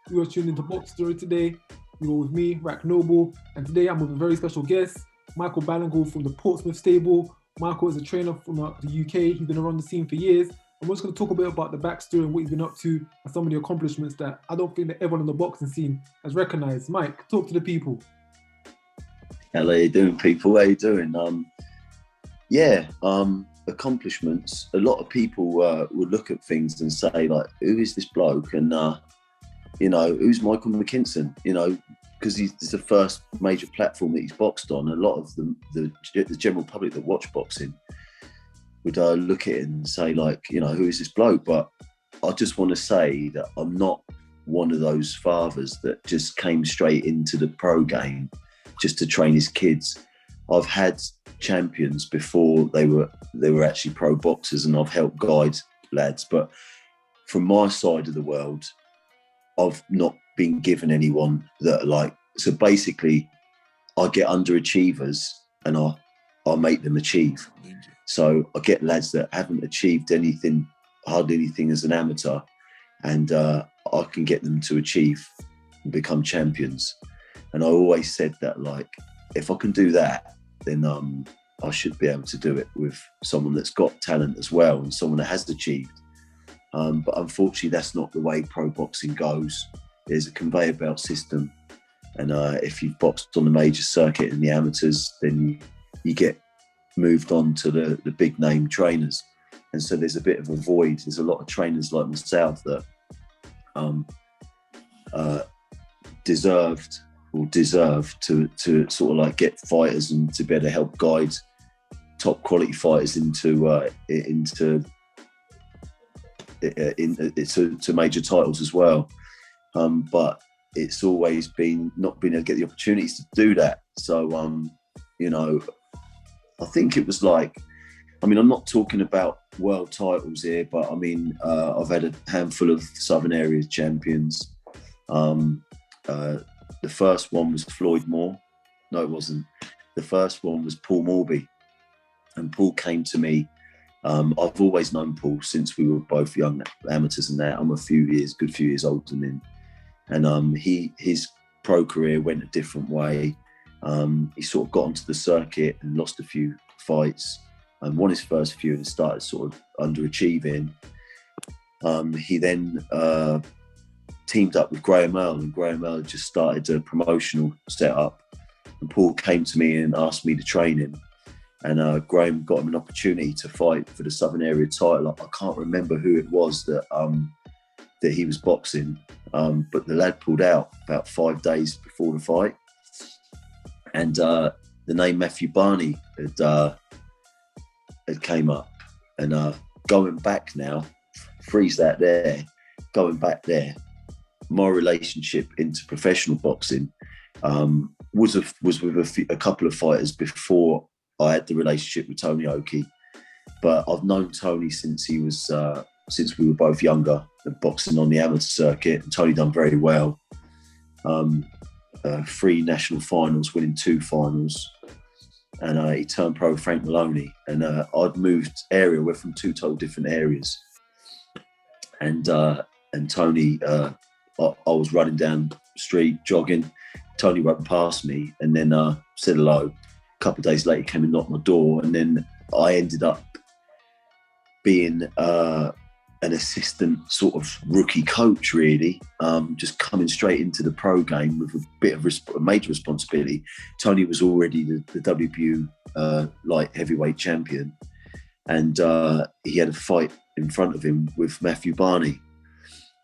You are tuned into Box Story today. You are with me, Rack Noble, and today I'm with a very special guest, Michael Ballingall from the Portsmouth stable. Michael is a trainer from the UK. He's been around the scene for years. And we're just going to talk a bit about the backstory and what he's been up to and some of the accomplishments that I don't think that everyone in the boxing scene has recognised. Mike, talk to the people. How you doing, people? How you doing? Accomplishments. A lot of people would look at things and say, like, who is this bloke? And, who's Michael Mckinson? Because he's the first major platform that he's boxed on. A lot of the general public that watch boxing would look at it and say, like, who is this bloke? But I just want to say that I'm not one of those fathers that just came straight into the pro game just to train his kids. I've had champions before they were actually pro boxers, and I've helped guide lads. But from my side of the world, I've not been given anyone that are like. So basically, I get underachievers and I make them achieve. So I get lads that haven't achieved anything, hardly anything as an amateur, and I can get them to achieve and become champions. And I always said that, like, if I can do that, then I should be able to do it with someone that's got talent as well and someone that has achieved. But unfortunately, that's not the way pro boxing goes. There's a conveyor belt system. And if you've boxed on the major circuit in the amateurs, then you get moved on to the big name trainers. And so there's a bit of a void. There's a lot of trainers like myself that deserve to sort of like get fighters and to be able to help guide top quality fighters into major titles as well. But it's always been not being able to get the opportunities to do that. So, I think it was like, I'm not talking about world titles here, but I've had a handful of Southern Area champions. The first one was Floyd Moore. No, it wasn't. The first one was Paul Morby. And Paul came to me. I've always known Paul since we were both young amateurs and that. I'm good few years older than him. And his pro career went a different way. He sort of got onto the circuit and lost a few fights and won his first few and started sort of underachieving. He then teamed up with Graham Earl, and Graham Earl just started a promotional setup. And Paul came to me and asked me to train him. And Graham got him an opportunity to fight for the Southern Area title. I can't remember who it was that he was boxing, but the lad pulled out about 5 days before the fight. And the name Matthew Barney had came up. And going back now, freeze that there, going back there, my relationship into professional boxing was with a couple of fighters before I had the relationship with Tony Oki. But I've known Tony since we were both younger and boxing on the amateur circuit. And Tony done very well. 3 national finals, winning 2 finals. And he turned pro with Frank Maloney. And I'd moved area. We're from 2 total different areas. And Tony, I was running down the street, jogging. Tony ran past me and then said hello. A couple of days later, he came and knocked my door. And then I ended up being an assistant sort of rookie coach, really, just coming straight into the pro game with a bit of a major responsibility. Tony was already the WBU light heavyweight champion, and he had a fight in front of him with Matthew Barney.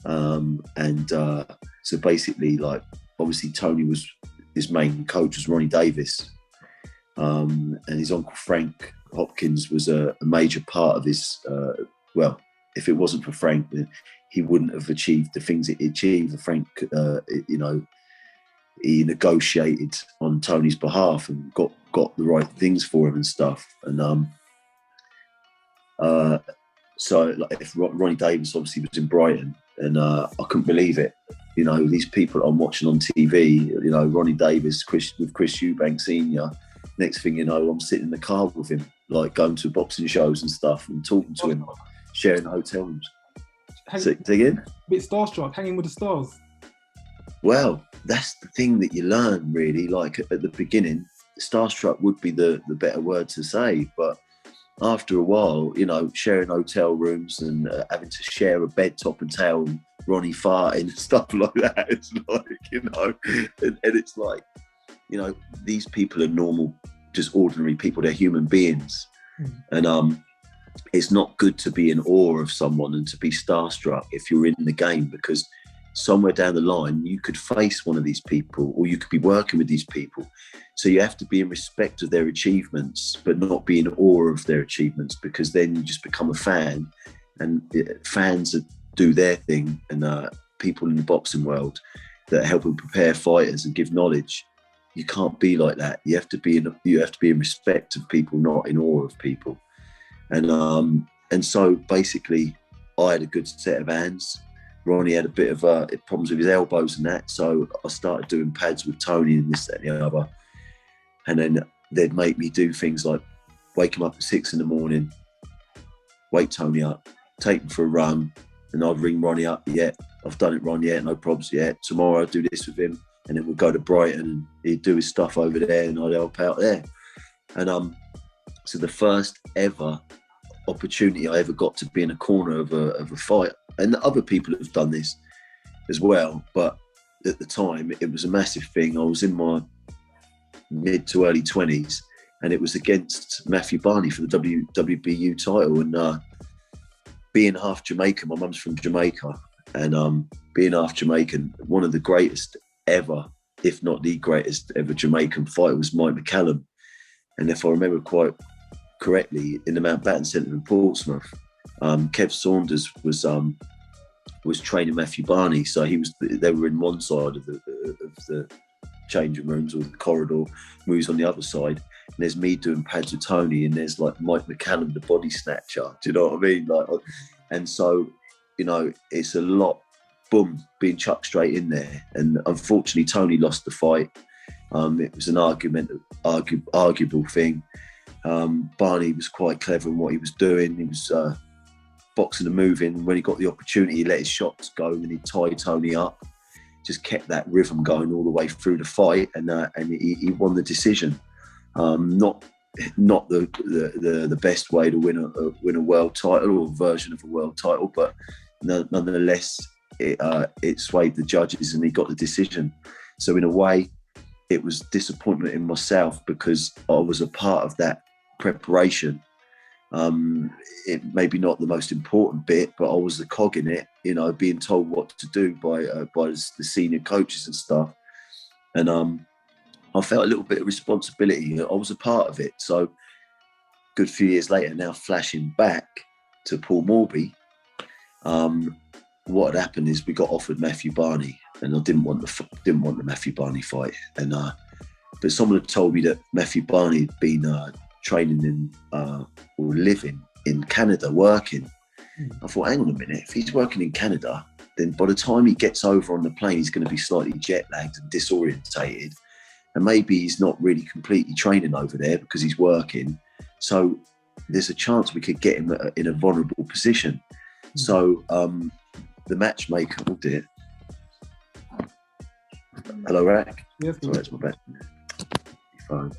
So basically, like, obviously Tony was, his main coach was Ronnie Davis, and his uncle Frank Hopkins was a major part of this. Well, if it wasn't for Frank, then he wouldn't have achieved the things that he achieved. Frank, he negotiated on Tony's behalf and got the right things for him and stuff. And so, like, if Ronnie Davis obviously was in Brighton, and I couldn't believe it. These people I'm watching on TV, Ronnie Davis, Chris Eubank Sr. Next thing you know, I'm sitting in the car with him, like going to boxing shows and stuff and talking to him, sharing the hotel rooms. Say again? A bit starstruck, hanging with the stars. Well, that's the thing that you learn, really. Like at the beginning, starstruck would be the better word to say, but after a while, you know, sharing hotel rooms and having to share a bed top and tail, and Ronnie farting and stuff like that, it's like, you know, and it's like, you know, these people are normal, just ordinary people. They're human beings, and it's not good to be in awe of someone and to be starstruck if you're in the game, because somewhere down the line you could face one of these people, or you could be working with these people. So you have to be in respect of their achievements, but not be in awe of their achievements, because then you just become a fan, and fans that do their thing, and people in the boxing world that help and prepare fighters and give knowledge. You can't be like that. You have to be in respect of people, not in awe of people. And so basically, I had a good set of hands. Ronnie had a bit of problems with his elbows and that, so I started doing pads with Tony and this, that, and the other. And then they'd make me do things like wake him up at 6 a.m, wake Tony up, take him for a run, and I'd ring Ronnie up. Yeah, I've done it, Ron. Yeah, no problems. Yeah, tomorrow I'll do this with him, and then we'll go to Brighton and he'd do his stuff over there, and I'd help out there. And so the first ever opportunity I ever got to be in a corner of a fight, and other people have done this as well, but at the time it was a massive thing. I was in my mid to early 20s, and it was against Matthew Barney for the WBU title. And being half Jamaican, my mum's from Jamaica, and being half Jamaican, one of the greatest ever, if not the greatest ever Jamaican fighter was Mike McCallum. And if I remember quite correctly, in the Mountbatten Centre in Portsmouth, Kev Saunders was training Matthew Barney, so they were in one side of the changing rooms or the corridor, moves on the other side, and there's me doing pads with Tony, and there's like Mike McCallum, the body snatcher. Do you know what I mean? Like, and so, you know, it's a lot, boom, being chucked straight in there. And unfortunately, Tony lost the fight. It was an arguable thing. Barney was quite clever in what he was doing. He was boxing and moving. When he got the opportunity, he let his shots go, and he tied Tony up. Just kept that rhythm going all the way through the fight, and he won the decision. Not the best way to win a world title, or a version of a world title, but nonetheless, it swayed the judges, and he got the decision. So in a way, it was disappointment in myself, because I was a part of that preparation. It maybe not the most important bit, but I was the cog in it, you know, being told what to do by the senior coaches and stuff. And I felt a little bit of responsibility. I was a part of it. So good few years later, now flashing back to Paul Morby, what had happened is we got offered Matthew Barney, and I didn't want the Matthew Barney fight. And but someone had told me that Matthew Barney had been training in or living in Canada, working. I thought, hang on a minute, if he's working in Canada, then by the time he gets over on the plane, he's going to be slightly jet lagged and disorientated, and maybe he's not really completely training over there because he's working. So there's a chance we could get him in a vulnerable position. So the matchmaker, oh dear. Hello, Rack. Yes, sorry, that's my bad phone.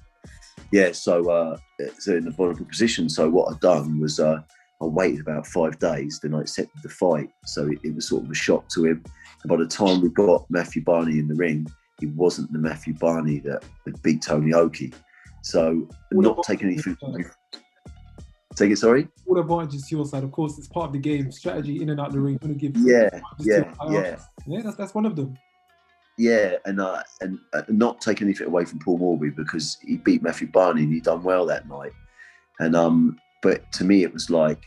Yeah, so in a vulnerable position. So what I'd done was I waited about 5 days, then I accepted the fight. So it was sort of a shock to him. And by the time we got Matthew Barney in the ring, he wasn't the Matthew Barney that beat Tony Oki. So not taking anything from me. Take it, sorry? All advantages to your side. Of course, it's part of the game. Strategy in and out the ring. Going to give that's one of them. Yeah, and not taking anything away from Paul Morby, because he beat Matthew Barney and he done well that night. And but to me, it was like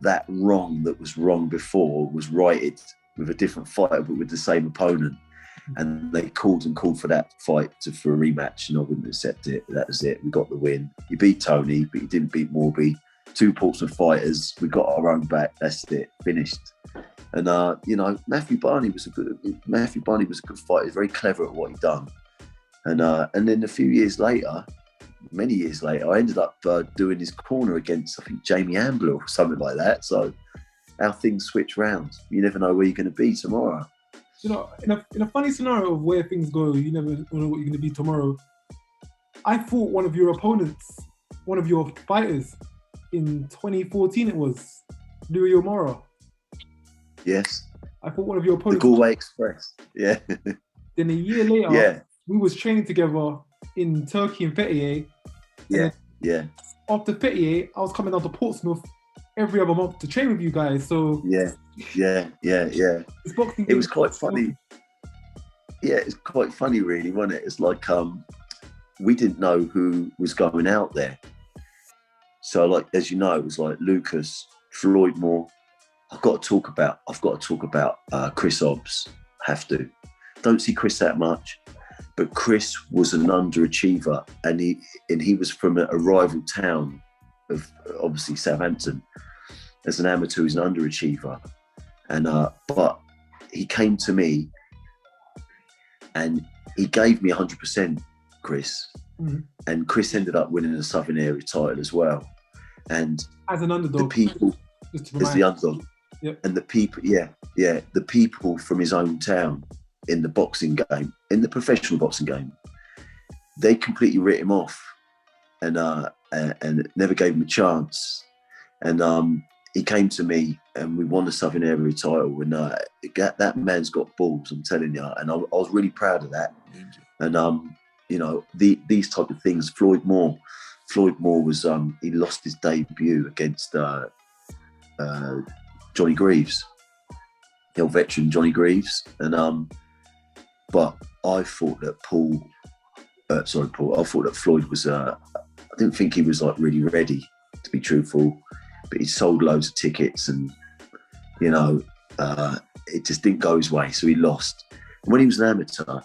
that wrong that was wrong before was righted with a different fighter, but with the same opponent. And they called for that fight for a rematch, and I wouldn't accept it. That was it. We got the win. You beat Tony, but you didn't beat Morby. 2 Portsmouth fighters. We got our own back. That's it. Finished. And you know, Matthew Barney was a good fighter. He's very clever at what he'd done. And then a few years later, many years later, I ended up doing his corner against, I think, Jamie Ambler or something like that. So how things switch round. You never know where you're going to be tomorrow. You know, in a funny scenario of where things go, you never know what you're going to be tomorrow. I fought one of your opponents, one of your fighters, in 2014. It was Louis O'Mara. Yes. I fought one of your The opponents. Galway Express. Yeah. Then a year later, Yeah. we was training together in Turkey in Fethiye. Yeah. Yeah. After Fethiye, I was coming down to Portsmouth every other month to train with you guys. So yeah. This boxing It was quite funny. Yeah, it's quite funny, really, wasn't it? It's like we didn't know who was going out there. So, like, as you know, it was like Lucas, Floyd Moore. I've got to talk about Chris Hobbs. Have to. Don't see Chris that much, but Chris was an underachiever, and he was from a rival town of obviously Southampton. As an amateur, he's an underachiever, and but he came to me, and he gave me 100%, Chris, and Chris ended up winning the Southern Area title as well, and as an underdog, the people as the underdog. Yep. And the people, the people from his own town in the boxing game, in the professional boxing game, they completely writ him off and never gave him a chance. And he came to me and we won the Southern Area title. And that man's got balls, I'm telling you. And I was really proud of that. And, you know, these type of things, Floyd Moore was, he lost his debut against Johnny Greaves, the old veteran Johnny Greaves, and but I thought that I thought that Floyd was. I didn't think he was like really ready, to be truthful, but he sold loads of tickets, and you know, it just didn't go his way, so he lost. And when he was an amateur,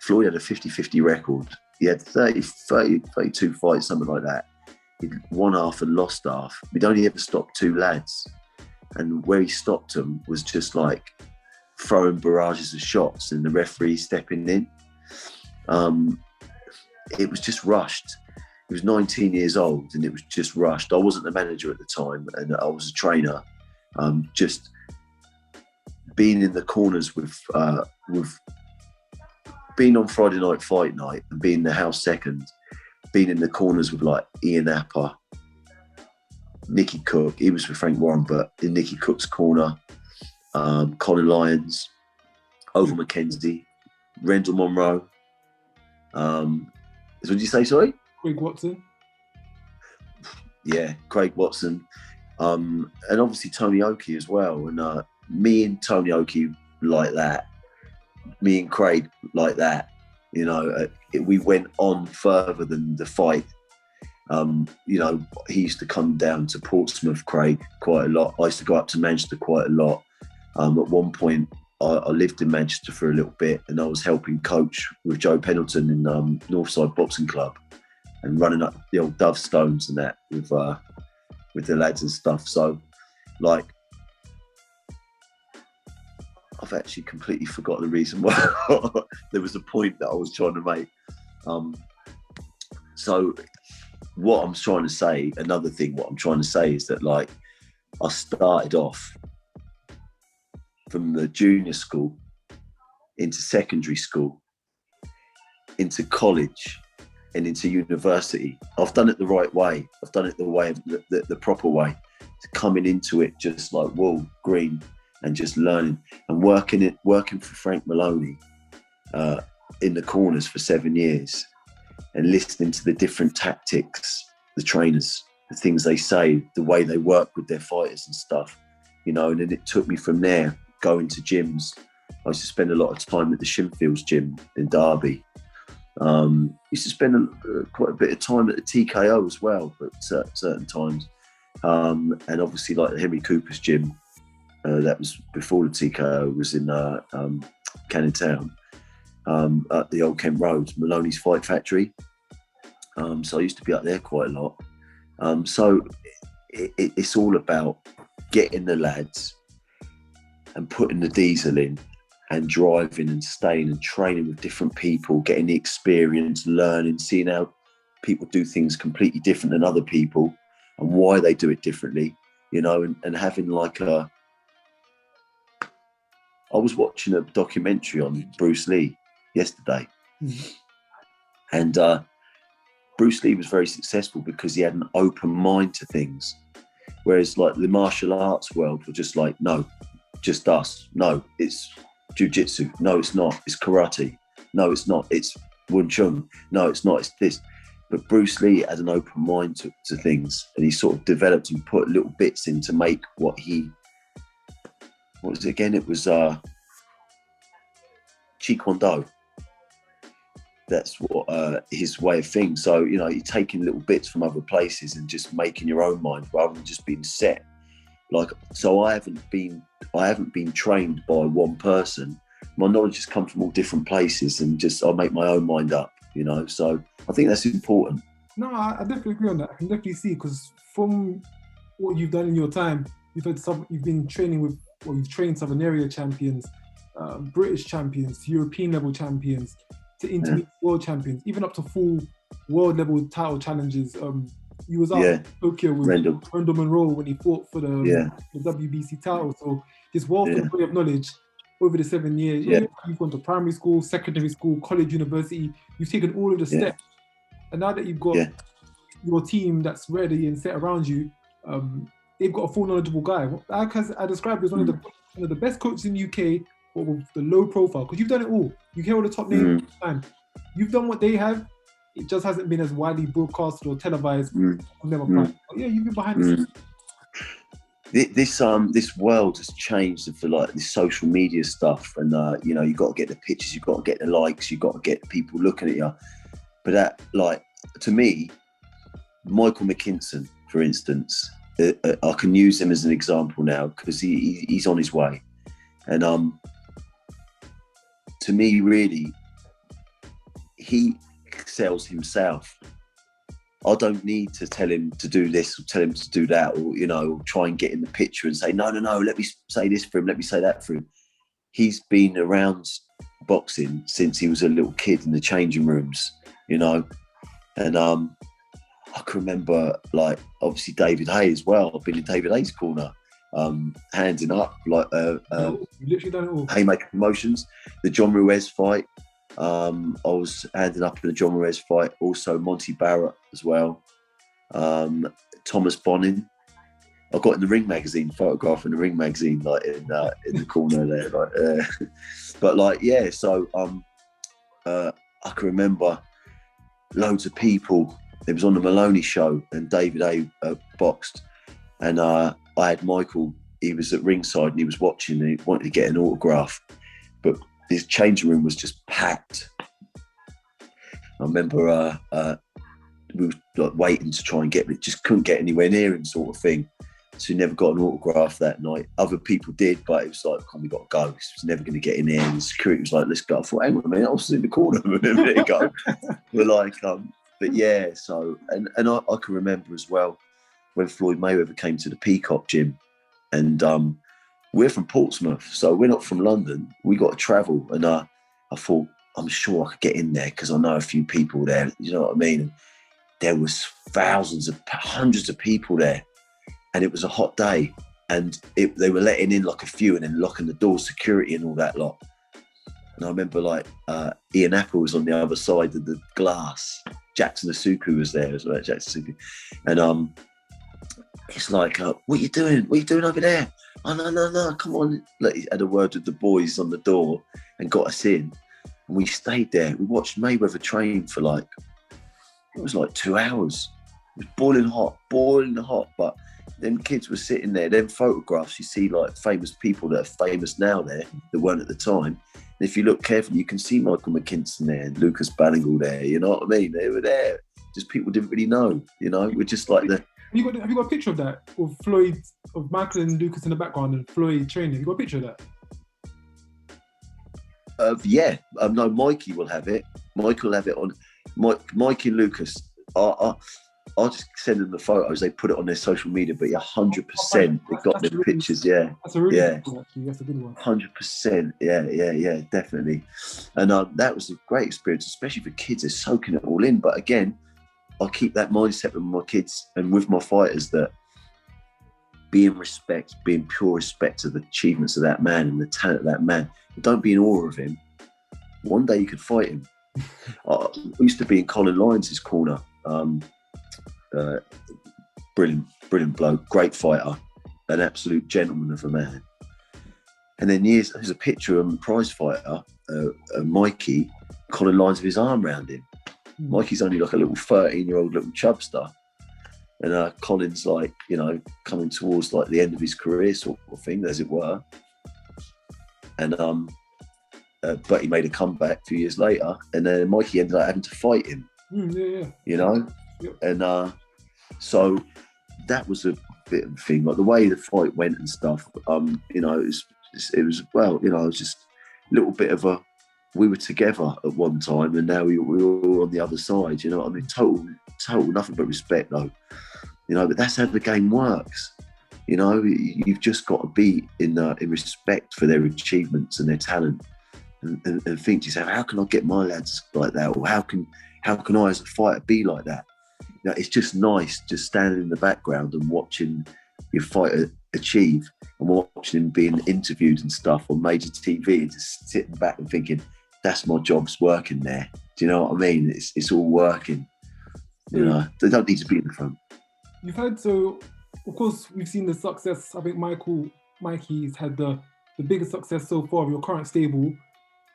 Floyd had a 50-50 record. He had 32 fights, something like that. He'd won half and lost half. We'd only ever stopped 2 lads. And where he stopped them was just like throwing barrages of shots and the referee stepping in. It was just rushed. He was 19 years old and it was just rushed. I wasn't the manager at the time and I was a trainer. Just being in the corners with being on Friday night fight night and being the house second, being in the corners with like Ian Apper, Nicky Cook, he was with Frank Warren, but in Nicky Cook's corner, Colin Lyons, Oval McKenzie, Rendell Monroe. What did you say, sorry? Craig Watson. Yeah, Craig Watson. And obviously Tony Oakey as well. And me and Tony Oakey like that. Me and Craig like that. You know, we went on further than the fight. You know, he used to come down to Portsmouth, Craig, quite a lot. I used to go up to Manchester quite a lot. At one point, I lived in Manchester for a little bit and I was helping coach with Joe Pendleton in Northside Boxing Club and running up the old Dove Stones and that with the lads and stuff. So, like, I've actually completely forgot the reason why. There was a point that I was trying to make. So what I'm trying to say, what I'm trying to say is that, like, I started off from the junior school into secondary school, into college and into university. I've done it the right way. I've done it the way of the proper way. Coming into it just like wool, green, and just learning and working for Frank Maloney in the corners for 7 years and listening to the different tactics, the trainers, the things they say, the way they work with their fighters and stuff, you know. And then it took me from there, going to gyms. I used to spend a lot of time at the Shinfields gym in Derby. Used to spend quite a bit of time at the TKO as well, but certain times. And obviously, like the Henry Cooper's gym, that was before the TKO, was in Canning Town, at the Old Kent Road, Maloney's Fight Factory. So I used to be up there quite a lot. So it's all about getting the lads and putting the diesel in and driving and staying and training with different people, getting the experience, learning, seeing how people do things completely different than other people and why they do it differently, you know, and having like I was watching a documentary on Bruce Lee yesterday, and Bruce Lee was very successful because he had an open mind to things, whereas like the martial arts world were just like, no, just us. No, it's jiu-jitsu. No, it's not. It's karate. No, it's not. It's Wing Chun. No, it's not. It's this. But Bruce Lee had an open mind to things, and he sort of developed and put little bits in to make what was it again? It was Jeet Kune Do. That's what his way of things. So, you know, you're taking little bits from other places and just making your own mind rather than just being set. Like, so I haven't been trained by one person. My knowledge has come from all different places, and just I make my own mind up, you know. So I think that's important. No, I definitely agree on that. I can definitely see, because from what you've done in your time, you've been training with, well, you've trained Southern area champions, British champions, European level champions, to intermediate world champions, even up to full world level title challenges. You was out in Tokyo with Rendell Monroe when he fought for the WBC title. So this wealth of knowledge over the 7 years. You've gone to primary school, secondary school, college, university. You've taken all of the steps. And now that you've got your team that's ready and set around you, they've got a full knowledgeable guy. I described as one of the best coaches in the UK, but with the low profile, because you've done it all. You hear all the top names all the time. You've done what they have. It just hasn't been as widely broadcasted or televised. You've been behind the scenes. This world has changed for like this social media stuff, and you know, you got to get the pictures, you got to get the likes, you got to get people looking at you. But that, like, to me, Michael Mckinson, for instance, I can use him as an example now because he's on his way, and to me, really, he excels himself. I don't need to tell him to do this or tell him to do that, or, you know, try and get in the picture and say, no, let me say this for him, let me say that for him. He's been around boxing since he was a little kid in the changing rooms, you know. And I can remember, like, obviously David Hay as well. I've been in David Hay's corner, handing up, like, literally done it all. Haymaker Promotions, the John Ruiz fight. I was handing up in the John Ruiz fight. Also Monty Barrett as well. Thomas Bonin. I got in the Ring magazine, photograph in the Ring magazine, like in the corner there. Like, but like, yeah. So I can remember loads of people. It was on the Maloney show, and David A boxed, and I had Michael. He was at ringside and he was watching, and he wanted to get an autograph, but this changing room was just packed. I remember we were like waiting to try and get it, just couldn't get anywhere near him, sort of thing. So we never got an autograph that night. Other people did, but it was like, come on, we got to go. It was never going to get in there. And the security was like, let's go. I thought, hang on a minute, I was in the corner. There you go. We're like, but yeah. So, and I can remember as well when Floyd Mayweather came to the Peacock gym, and we're from Portsmouth, so we're not from London. We got to travel, and I thought, I'm sure I could get in there because I know a few people there. You know what I mean? And there was hundreds of people there, and it was a hot day, and they were letting in like a few, and then locking the doors, security, and all that lot. And I remember, like, Ian Apple was on the other side of the glass. Jackson Asuku was there as well. Jackson Asuku, and it's like, what are you doing? What are you doing over there? Oh, no, come on. Like, he had a word with the boys on the door and got us in. And we stayed there. We watched Mayweather train for like, it was like 2 hours. It was boiling hot. But them kids were sitting there. Them photographs, you see like famous people that are famous now there that weren't at the time. And if you look carefully, you can see Michael Mckinson there and Lucas Ballingall there. You know what I mean? They were there. Just people didn't really know, you know? We're just like the... Have you got a picture of that? Of Floyd, of Michael and Lucas in the background and Floyd training? Have you got a picture of that? Yeah. No, Mikey will have it. Michael will have it on... Mikey and Lucas, I'll just send them the photos. They put it on their social media, but 100% they got the pictures, yeah. That's a really good one, actually. That's a good one. 100%, yeah, definitely. And that was a great experience, especially for kids. They're soaking it all in. But again, I keep that mindset with my kids and with my fighters that being pure respect of the achievements of that man and the talent of that man. Don't be in awe of him. One day you could fight him. I used to be in Colin Lyons' corner. Brilliant bloke, great fighter, an absolute gentleman of a man. And then there's a picture of a prize fighter, Mikey, Colin Lyons with his arm around him. Mikey's only like a little 13-year-old little chubster. And Colin's like, you know, coming towards like the end of his career sort of thing, as it were. And but he made a comeback a few years later, and then Mikey ended up having to fight him. You know? Yep. And so that was a bit of a thing, like the way the fight went and stuff. You know, it was well, you know, it was just a little bit of a. We were together at one time, and now we were all on the other side. You know what I mean? Total, nothing but respect, though. You know, but that's how the game works. You know, you've just got to be in respect for their achievements and their talent, and think to yourself, how can I get my lads like that, or how can I as a fighter be like that? You know, it's just nice just standing in the background and watching your fighter achieve, and watching him being interviewed and stuff on major TV, and just sitting back and thinking, that's my job's working there. Do you know what I mean? It's all working. You know, they don't need to be in the front. You've had, so of course we've seen the success. I think Mikey's had the biggest success so far of your current stable.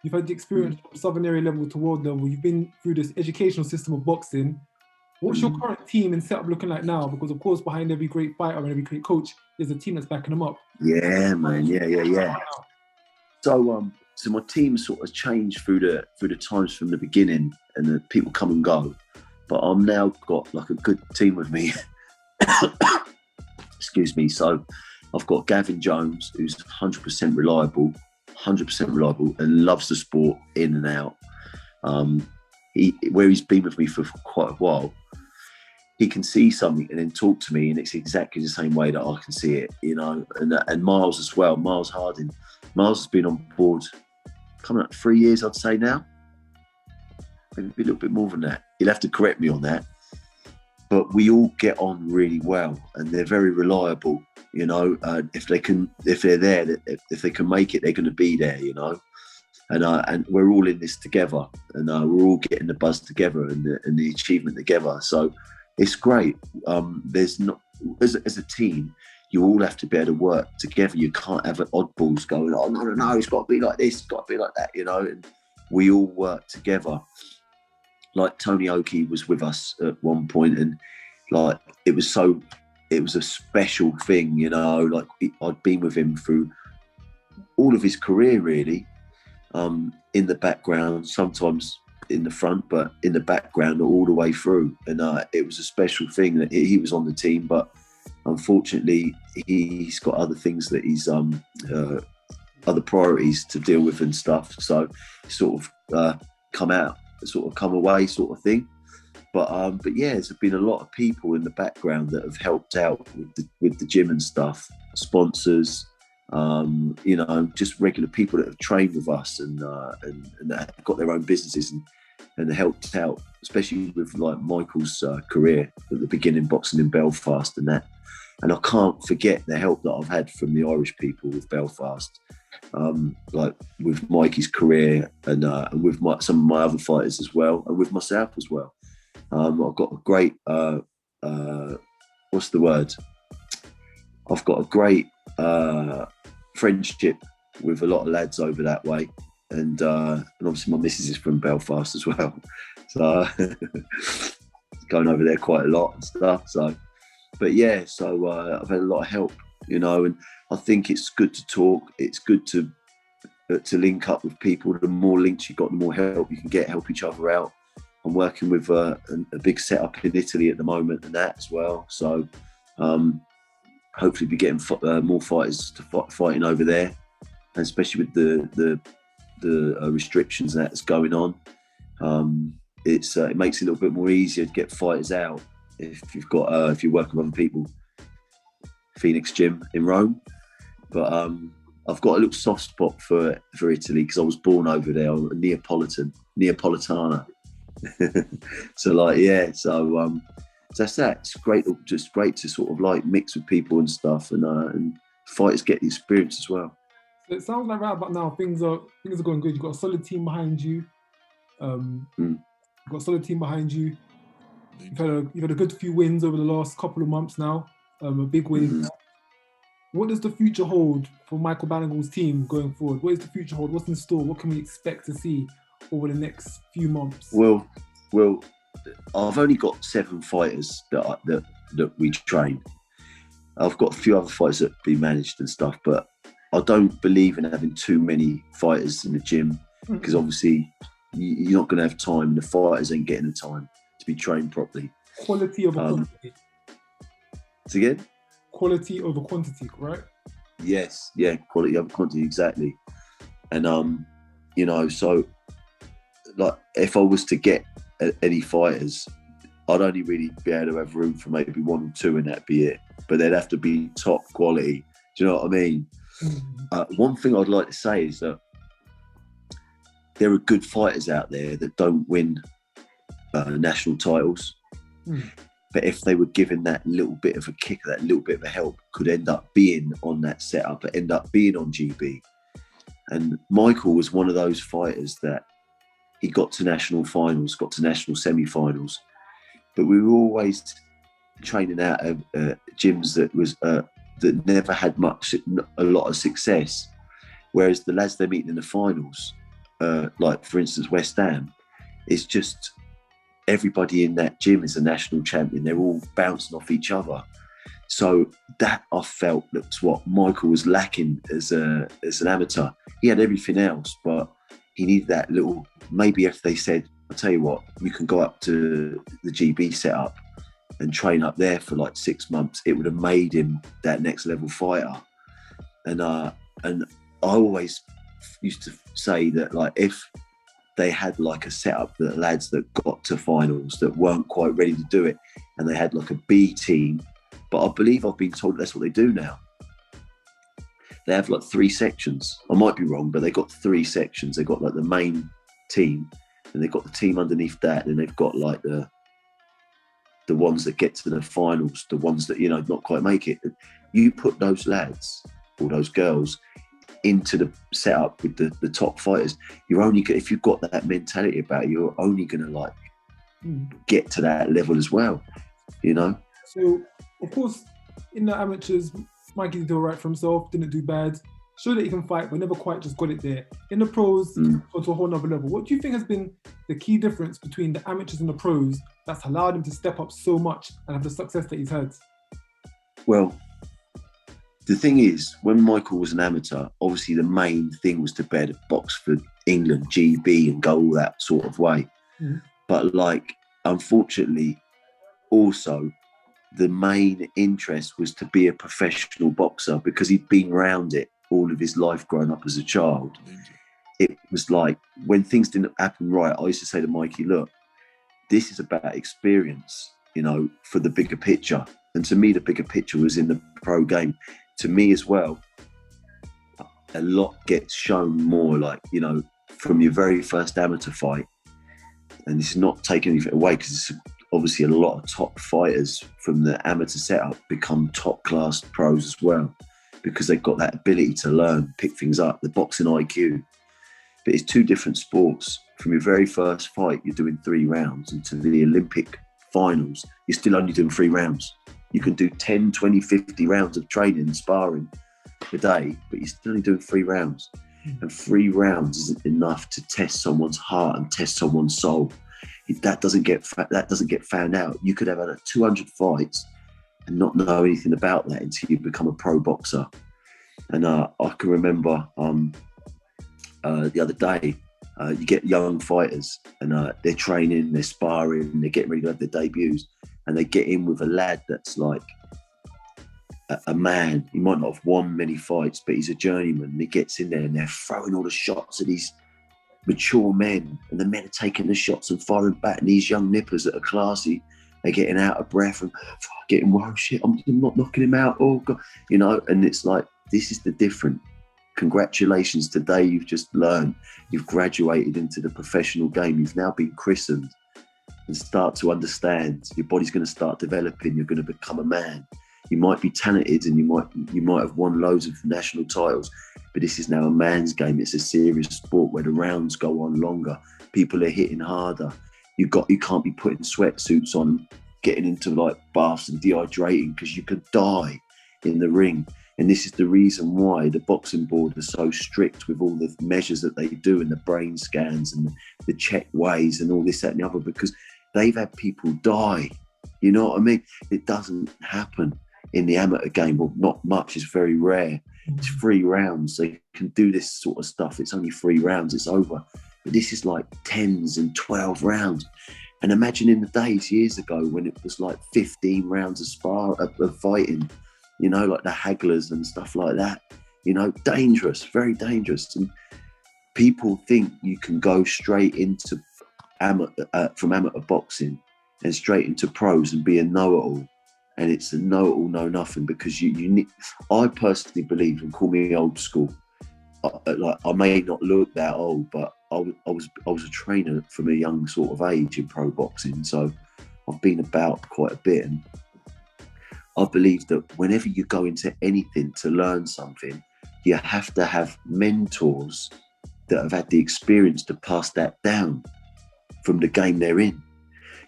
You've had the experience from Southern area level to world level. You've been through this educational system of boxing. What's your current team and setup looking like now? Because of course behind every great fighter and every great coach, there's a team that's backing them up. Yeah, man. Yeah. So my team sort of changed through the times from the beginning, and the people come and go. But I'm now got like a good team with me. Excuse me. So I've got Gavin Jones, who's 100% reliable, and loves the sport in and out. Where he's been with me for quite a while, he can see something and then talk to me, and it's exactly the same way that I can see it, you know. And Miles as well, Miles Harding. Miles has been on board coming up 3 years, I'd say now. Maybe a little bit more than that. You'll have to correct me on that. But we all get on really well, and they're very reliable, you know. If they're there, if they can make it, they're going to be there, you know. And we're all in this together, and we're all getting the buzz together and the achievement together. So it's great. There's not, as a team, you all have to be able to work together. You can't have oddballs going, oh no, it's got to be like this, it's got to be like that, you know. And we all work together. Like Tony Oki was with us at one point, and like it was a special thing, you know. Like I'd been with him through all of his career, really, in the background, sometimes in the front, but in the background all the way through. And it was a special thing that he was on the team, but unfortunately he's got other things that he's other priorities to deal with and stuff. So sort of come away sort of thing. But yeah, there's been a lot of people in the background that have helped out with the gym and stuff, sponsors, you know, just regular people that have trained with us and that have got their own businesses and helped out, especially with like Michael's career at the beginning, boxing in Belfast and that. And I can't forget the help that I've had from the Irish people with Belfast, like with Mikey's career and with some of my other fighters as well, and with myself as well. I've got a great, what's the word? I've got a great friendship with a lot of lads over that way. And obviously my missus is from Belfast as well. So going over there quite a lot and stuff. So, but yeah, so I've had a lot of help, you know, and I think it's good to talk. It's good to link up with people. The more links you've got, the more help you can get, help each other out. I'm working with a big setup in Italy at the moment and that as well. So hopefully be getting more fighters to fighting over there, and especially with the restrictions that's going on. It makes it a little bit more easier to get fighters out if you're working with other people. Phoenix Gym in Rome, but I've got a little soft spot for Italy because I was born over there. I'm a Neapolitana. So like, yeah, so that's that. It's great, just great to sort of like mix with people and stuff, and fighters get the experience as well. So it sounds like right about now things are going good. You've got a solid team behind you. You've got a solid team behind you. You've had a good few wins over the last couple of months now. A big win. What does the future hold for Michael Ballingall's team going forward? What is the future hold? What's in store? What can we expect to see over the next few months? Well, I've only got 7 fighters that we train. I've got a few other fighters that be managed and stuff, but I don't believe in having too many fighters in the gym because obviously you're not going to have time. The fighters ain't getting the time to be trained properly. Quality over quantity. So again? Quality over quantity, right? Yes, yeah, quality over quantity, exactly. And so like if I was to get any fighters, I'd only really be able to have room for maybe 1 or 2, and that'd be it. But they'd have to be top quality. Do you know what I mean? One thing I'd like to say is that there are good fighters out there that don't win national titles. But if they were given that little bit of a kick, that little bit of a help, could end up being on that setup, end up being on GB. And Michael was one of those fighters that he got to national finals, got to national semi-finals, but we were always training out of gyms that never had a lot of success. Whereas the lads they meet in the finals, like for instance West Ham, it's just everybody in that gym is a national champion. They're all bouncing off each other. So that I felt that's what Michael was lacking as an amateur. He had everything else, but he needed that little. Maybe if they said, "I'll tell you what, you can go up to the GB setup and train up there for like 6 months," it would have made him that next level fighter. And I always used to say that, like, if they had like a setup that lads that got to finals that weren't quite ready to do it, and they had like a B team, but I believe I've been told that's what they do now. They have like 3 sections. I might be wrong, but they've got 3 sections. They've got like the main team, and they've got the team underneath that, and they've got like the ones that get to the finals, the ones that, not quite make it. You put those lads or those girls into the setup with the top fighters, you're only, if you've got that mentality about you, you're only going to like get to that level as well, So, of course, in the amateurs, Mikey did all right for himself, didn't do bad, showed that he can fight, but never quite just got it there. In the pros, got to a whole nother level. What do you think has been the key difference between the amateurs and the pros that's allowed him to step up so much and have the success that he's had? Well, the thing is, when Michael was an amateur, obviously the main thing was to be able to box for England, GB, and go all that sort of way. But like, unfortunately, also, the main interest was to be a professional boxer because he'd been around it all of his life growing up as a child. It was like, when things didn't happen right, I used to say to Mikey, look, this is about experience, for the bigger picture. And to me, the bigger picture was in the pro game. To me as well, a lot gets shown more, like, from your very first amateur fight. And this is not taking anything away, because it's obviously a lot of top fighters from the amateur setup become top class pros as well, because they've got that ability to learn, pick things up, the boxing IQ. But it's 2 different sports. From your very first fight, you're doing 3 rounds, and to the Olympic finals, you're still only doing 3 rounds. You can do 10, 20, 50 rounds of training and sparring a day, but you're still only doing 3 rounds. And 3 rounds isn't enough to test someone's heart and test someone's soul. That doesn't get found out. You could have had 200 fights and not know anything about that until you become a pro boxer. And I can remember the other day, you get young fighters and they're training, they're sparring, they're getting ready to have their debuts, and they get in with a lad that's like a man. He might not have won many fights, but he's a journeyman. And he gets in there and they're throwing all the shots at these mature men, and the men are taking the shots and firing back, and these young nippers that are classy, they're getting out of breath and getting, whoa, shit, I'm not knocking him out, oh God, and it's like, this is the difference. Congratulations, today you've just learned, you've graduated into the professional game, you've now been christened, and start to understand. Your body's going to start developing. You're going to become a man. You might be talented and you might have won loads of national titles, but this is now a man's game. It's a serious sport where the rounds go on longer. People are hitting harder. You can't be putting sweatsuits on, getting into like baths and dehydrating, because you could die in the ring. And this is the reason why the boxing board are so strict with all the measures that they do, and the brain scans and the check weighs and all this, that and the other, because they've had people die. You know what I mean? It doesn't happen in the amateur game. Well, not much. It's very rare. It's 3 rounds. They can do this sort of stuff. It's only 3 rounds. It's over. But this is like 10s and 12 rounds. And imagine in the days years ago when it was like 15 rounds of fighting, you know, like the hagglers and stuff like that. You know, dangerous, very dangerous. And people think you can go straight into from amateur boxing and straight into pros and be a know-it-all. And it's a know-it-all, know-nothing, because you need. I personally believe, and call me old school, like I may not look that old, but I was a trainer from a young sort of age in pro boxing, so I've been about quite a bit, and I believe that whenever you go into anything to learn something, you have to have mentors that have had the experience to pass that down from the game they're in.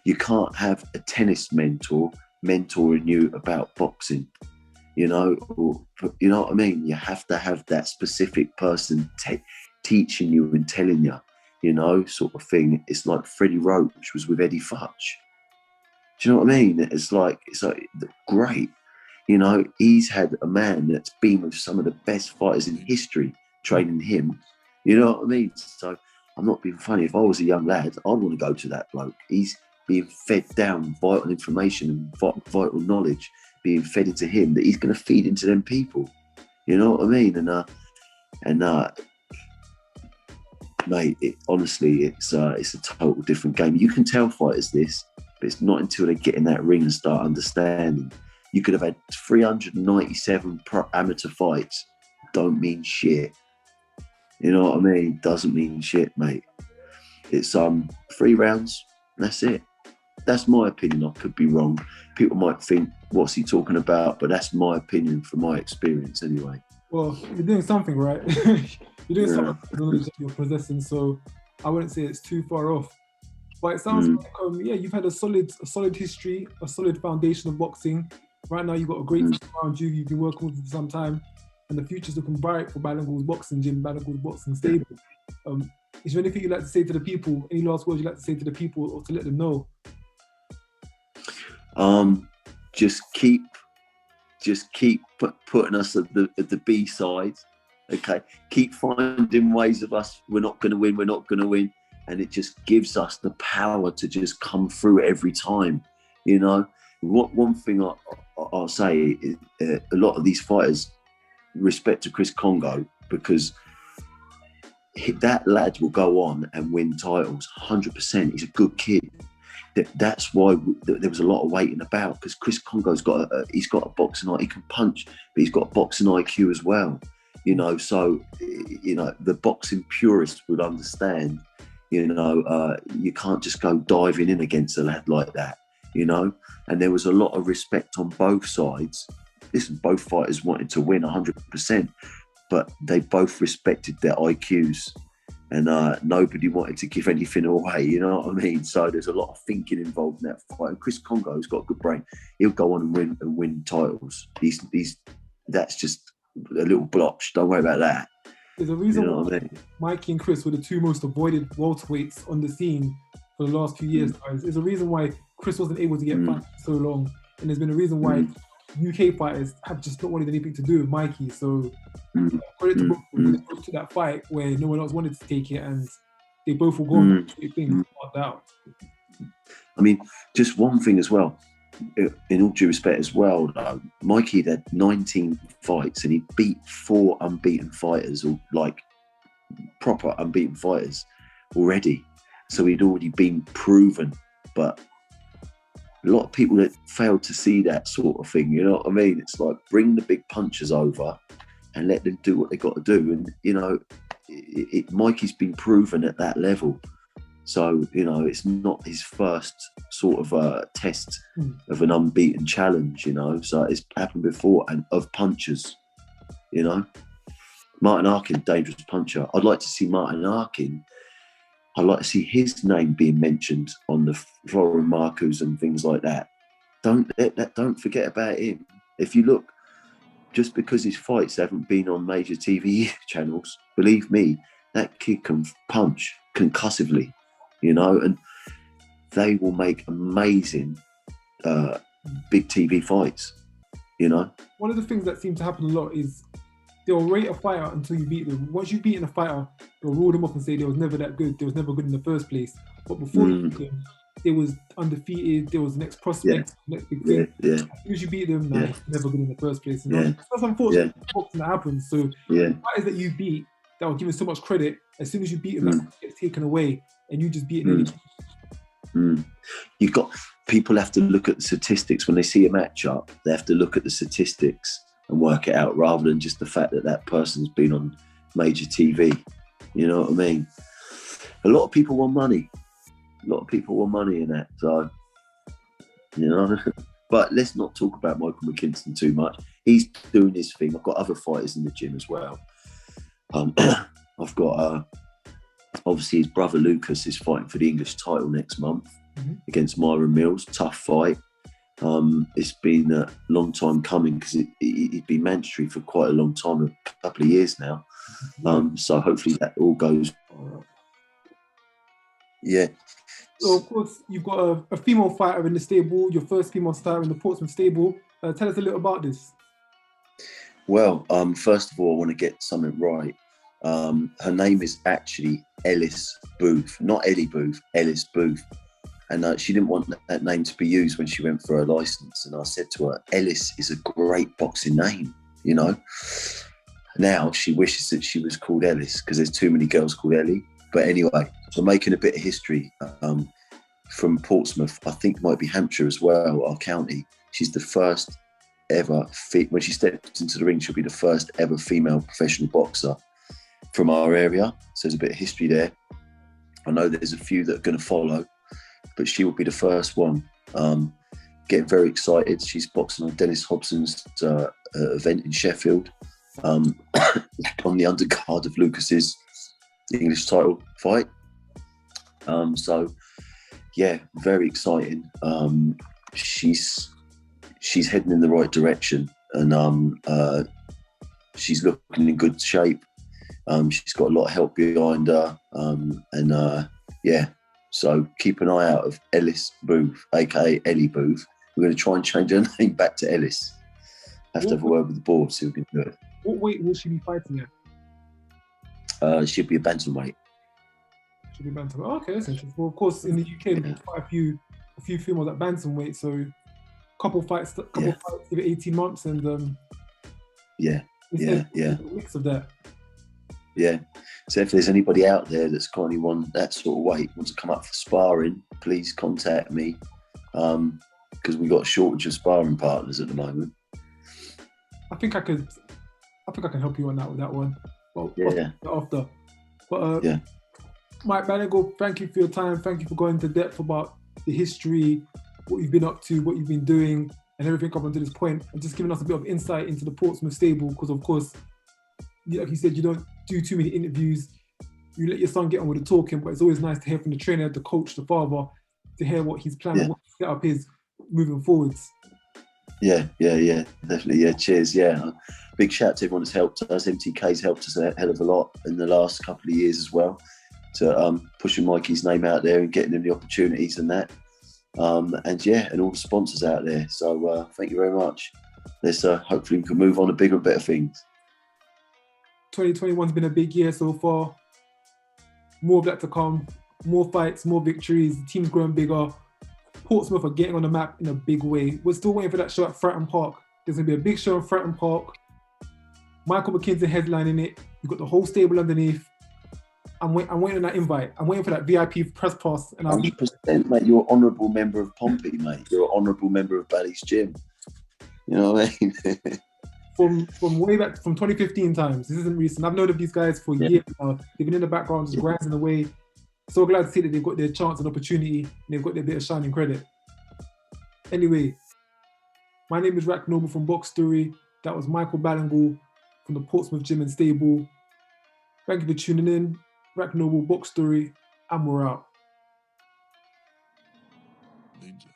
You can't have a tennis mentor mentoring you about boxing, you know, or, you know what I mean? You have to have that specific person teaching you and telling you, you know, sort of thing. It's like Freddie Roach was with Eddie Futch. Do you know what I mean? It's like great. You know, he's had a man that's been with some of the best fighters in history training him. You know what I mean? So I'm not being funny. If I was a young lad, I'd want to go to that bloke. He's being fed down vital information and vital knowledge being fed into him that he's going to feed into them people. You know what I mean? And mate, honestly, it's a total different game. You can tell fighters this, but it's not until they get in that ring and start understanding. You could have had 397 amateur fights. Don't mean shit. You know what I mean? Doesn't mean shit, mate. It's 3 rounds. That's it. That's my opinion. I could be wrong. People might think, what's he talking about? But that's my opinion from my experience anyway. Well, you're doing something, right? You're doing something with the knowledge that you're possessing, so I wouldn't say it's too far off. But it sounds like, you've had a solid history, a solid foundation of boxing. Right now, you've got a great team around you. You've been working with it for some time, and the future's looking bright for Ballingall's boxing gym, Ballingall's boxing stable. Is there anything you'd like to say to the people? Any last words you'd like to say to the people, or to let them know? Just keep putting us at the B side. Okay, keep finding ways of us. We're not going to win, and it just gives us the power to just come through every time. You know, one thing I'll say is a lot of these fighters respect to Chris Congo, because that lad will go on and win titles 100%. He's a good kid. That's why there was a lot of waiting about, because Chris Congo's got a boxing IQ. He can punch, but he's got a boxing IQ as well. You know, so you know the boxing purist would understand. You know, you can't just go diving in against a lad like that. You know, and there was a lot of respect on both sides. Listen, both fighters wanted to win 100%, but they both respected their IQs. And nobody wanted to give anything away, you know what I mean? So there's a lot of thinking involved in that fight. And Chris Congo's got a good brain. He'll go on and win titles. That's just a little blotch. Don't worry about that. There's a reason why Mikey and Chris were the 2 most avoided welterweights on the scene for the last few years, guys. There's a reason why Chris wasn't able to get fights for so long. And there's been a reason why UK fighters have just not wanted anything to do with Mikey. So credit to both of them. They both took that fight where no one else wanted to take it, and they both were gone. Things out. I mean, just one thing as well, in all due respect as well, Mikey had 19 fights and he beat 4 unbeaten fighters, or like proper unbeaten fighters already. So he'd already been proven, but a lot of people that failed to see that sort of thing, you know what I mean? It's like, bring the big punchers over and let them do what they got to do. And, you know, Mikey's been proven at that level. So, you know, it's not his first sort of test of an unbeaten challenge, you know. So it's happened before, and of punchers, you know. Martin Arkin, dangerous puncher. I'd like to see Martin Arkin. I'd like to see his name being mentioned on the foreign markers and things like that. Don't forget about him. If you look, just because his fights haven't been on major TV channels, believe me, that kid can punch concussively, you know, and they will make amazing big TV fights, you know. One of the things that seems to happen a lot is they'll rate a fighter until you beat them. Once you've beaten a fighter, they'll rule them off and say they was never that good. They was never good in the first place. But before you beat them, they was undefeated. There was the next prospect, next big thing. As soon as you beat them, it's never good in the first place. You know? That's unfortunate boxing that happens. So fighters that you beat that were given so much credit, as soon as you beat them, that gets taken away, and you just beat them. You've got people have to look at the statistics when they see a matchup. They have to look at the statistics and work it out, rather than just the fact that that person's been on major TV. You know what I mean? A lot of people want money. A lot of people want money in that. So, you know. But let's not talk about Michael Mckinson too much. He's doing his thing. I've got other fighters in the gym as well. I've got, obviously, his brother Lucas is fighting for the English title next month against Myron Mills. Tough fight. It's been a long time coming because he'd been mandatory for quite a long time, a couple of years now. So hopefully that all goes. Yeah. So of course you've got a female fighter in the stable, your first female star in the Portsmouth stable. Tell us a little about this. Well, first of all, I want to get something right. Her name is actually Ellis Booth, not Ellie Booth, Ellis Booth. And she didn't want that name to be used when she went for her license. And I said to her, Ellis is a great boxing name, you know. Now she wishes that she was called Ellis because there's too many girls called Ellie. But anyway, so making a bit of history from Portsmouth, I think it might be Hampshire as well, our county. She's the first ever, when she steps into the ring, she'll be the first ever female professional boxer from our area. So there's a bit of history there. I know there's a few that are going to follow, but she will be the first one. Getting very excited. She's boxing on Dennis Hobson's event in Sheffield, on the undercard of Lucas's English title fight. So, yeah, very exciting. She's heading in the right direction, and she's looking in good shape. She's got a lot of help behind her, yeah. So keep an eye out of Ellis Booth, aka Ellie Booth. We're going to try and change her name back to Ellis. Have to have a word with the board, see if we can do it. What weight will she be fighting at? She'll be a bantamweight. She'll be bantamweight. Oh, okay, that's interesting. Well, of course, in the UK, there's quite a few females at bantamweight. So, couple fights every 18 months, and a mix of that. Yeah. So if there's anybody out there that's currently on that sort of weight, wants to come up for sparring, please contact me, because we've got a shortage of sparring partners at the moment. I think I can help you on that with that one. Well, after. But Mike Ballingall, thank you for your time. Thank you for going into depth about the history, what you've been up to, what you've been doing, and everything up until this point, and just giving us a bit of insight into the Portsmouth stable. Because of course, like you said, you don't do too many interviews. You let your son get on with the talking, but it's always nice to hear from the trainer, the coach, the father, to hear what he's planning, what his setup is moving forwards. Yeah, definitely. Yeah, cheers. Yeah, big shout out to everyone that's helped us. MTK's helped us a hell of a lot in the last couple of years as well, to pushing Mikey's name out there and getting him the opportunities and that. And all the sponsors out there. So thank you very much. Let's hopefully we can move on to bigger and better things. 2021's been a big year so far. More of that to come. More fights, more victories. The team's growing bigger. Portsmouth are getting on the map in a big way. We're still waiting for that show at Fratton Park. There's going to be a big show at Fratton Park. Michael Mckinson headlining it. You've got the whole stable underneath. I'm waiting on that invite. I'm waiting for that VIP press pass. And 100%, mate. You're an honourable member of Pompey, mate. You're an honourable member of Bally's Gym. You know what I mean? From way back, from 2015 times. This isn't recent. I've known of these guys for years now. They've been in the background, just grinding away. So glad to see that they've got their chance and opportunity and they've got their bit of shining credit. Anyway, my name is Rack Noble from Box Story. That was Michael Ballingall from the Portsmouth Gym and Stable. Thank you for tuning in. Rack Noble, Box Story, and we're out. Ninja.